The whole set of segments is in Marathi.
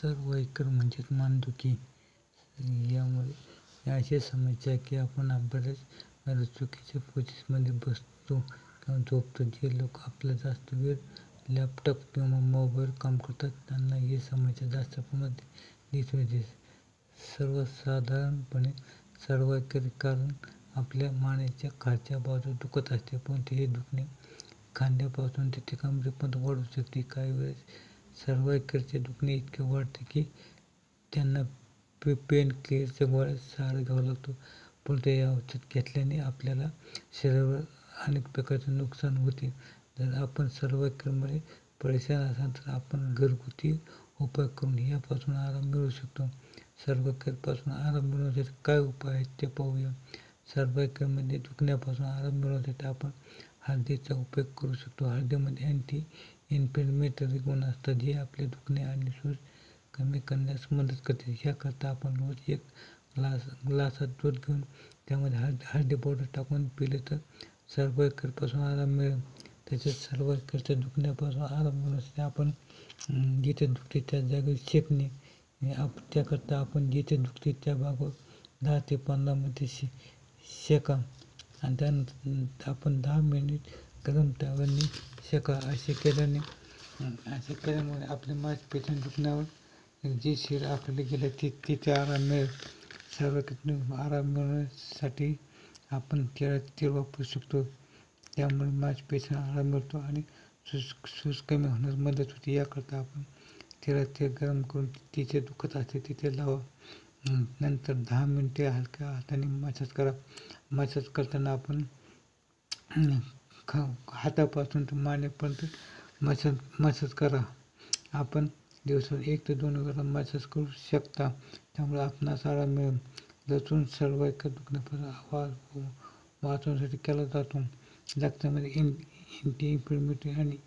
सर्व्हायकल म्हणजेच मानदुखी. यामुळे या अशा समस्या आहे की आपण बऱ्याच चुकीच्या पोझिशनमध्ये बसतो किंवा झोपतो. जे लोक आपला जास्त वेळ लॅपटॉप किंवा मोबाईल काम करतात त्यांना ही समस्या जास्त प्रमाणात दिसून येते. सर्वसाधारणपणे सर्व्हायकल कारण आपल्या मानेच्या खालच्या बाजूस दुखत असते, पण हे दुखणे खांद्यापासून ते कमरेपर्यंत वाढू शकते. काही वेळेस सर्व्हायकलचे दुखणे इतके वाढते की त्यांना पेन किलरच्या गोळ्या सहारा घ्यावा लागतो. परंतु या औषध घेतल्याने आपल्याला शरीरावर अनेक प्रकारचे नुकसान होते. जर आपण सर्व्हायकलमुळे परेशान असाल तर आपण घरगुती उपाय करून यापासून आराम मिळवू शकतो. सर्व्हायकलपासून आराम मिळवण्यासाठी काय उपाय आहेत ते पाहूया. सर्व्हायकलमध्ये दुखण्यापासून आराम मिळवण्यासाठी आपण हळदीचा उपयोग करू शकतो. हळदीमध्ये अँटी इन्फ्लेमेटरी गुण असतात जे आपले दुखणे आणि सूज कमी करण्यास मदत करते. याकरता आपण रोज एक ग्लासात दूध घेऊन त्यामध्ये हळदी पावडर टाकून पिले तर सर्व्हायकलपासून आराम मिळेल. तसेच सर्व्हायकलच्या दुखण्यापासून आराम मिळवण्यासाठी आपण जिथे दुखते त्या जागेवर शेकणे. त्याकरता आपण जिथे दुखते त्या भागावर 10 ते 15 मिनिटे शेका आणि त्यानंतर आपण 10 मिनिट गरम तव्याने शेका. असे केल्यामुळे आपल्या मांसपेशींच्या दुखण्यावर जी शिर आपल्याला गेली तिथे आराम मिळेल. सर्व्हायकल आराम मिळवण्यासाठी आपण केळ्याचे तेल वापरू शकतो. त्यामुळे मांसपेशींना आराम मिळतो आणि सूज कमी होण्यास मदत होते. याकरता आपण तेलात तेल गरम करून जिथे दुखत असते तिथे लावा. नंतर 10 मिनिटे हलक्या हाताने मसाज करा. मसाज करताना आपण हातापासून तर मानेपर्यंत मसाज करा. आपण दिवसात 1 ते 2 वेळा मसाज करू शकता. त्यामुळे आपणास आराम मिळेल. लसूण सर्व्हायकल दुखण्यापासून वाचवण्यासाठी केला जातो. रक्तामध्ये अँटी इन्फ्लेमेटरी आणि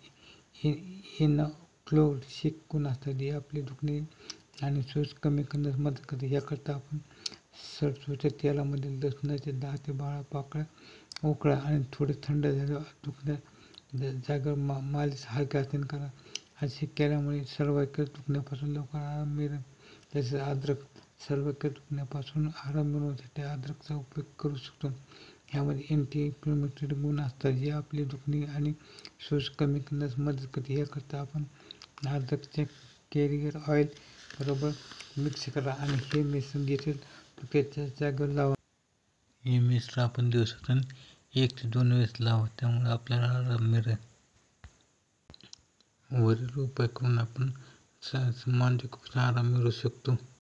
एनाफ्लेक्झिक गुण असतात जे आपले दुखणे आणि सूज कमी करण्यास मदत करते. याकरता आपण सरसोच्या तेलामध्ये लसणाच्या 10 ते 12 पाकळ्या उकळा आणि थोडे थंड झाल्यावर दुखण्याच्या जागेवर मालिश हलक्या हाताने करा. असे केल्यामुळे सर्व्हायकल दुखण्यापासून लवकर आराम मिळेल. तसेच अद्रक सर्व्हायकल दुखण्यापासून आराम मिळवण्यासाठी अद्रकचा उपयोग करू शकतो. यामध्ये अँटी इन्फ्लेमेटरी गुण असतात जे आपले दुखणे आणि सूज कमी करण्यास मदत करते. याकरता आपण अद्रकचे कॅरियर ऑइल बरोबर मिक्स करा आणि हे मिश्रण जिथे दुखते त्या जागेवर लावा. हे मिश्रण आपण दिवसातून 1 ते 2 वेळेस लावा. त्यामुळे आपल्याला आराम मिळेल. वरील उपाय करून आपण मानदुखीपासून आराम मिळवू शकतो.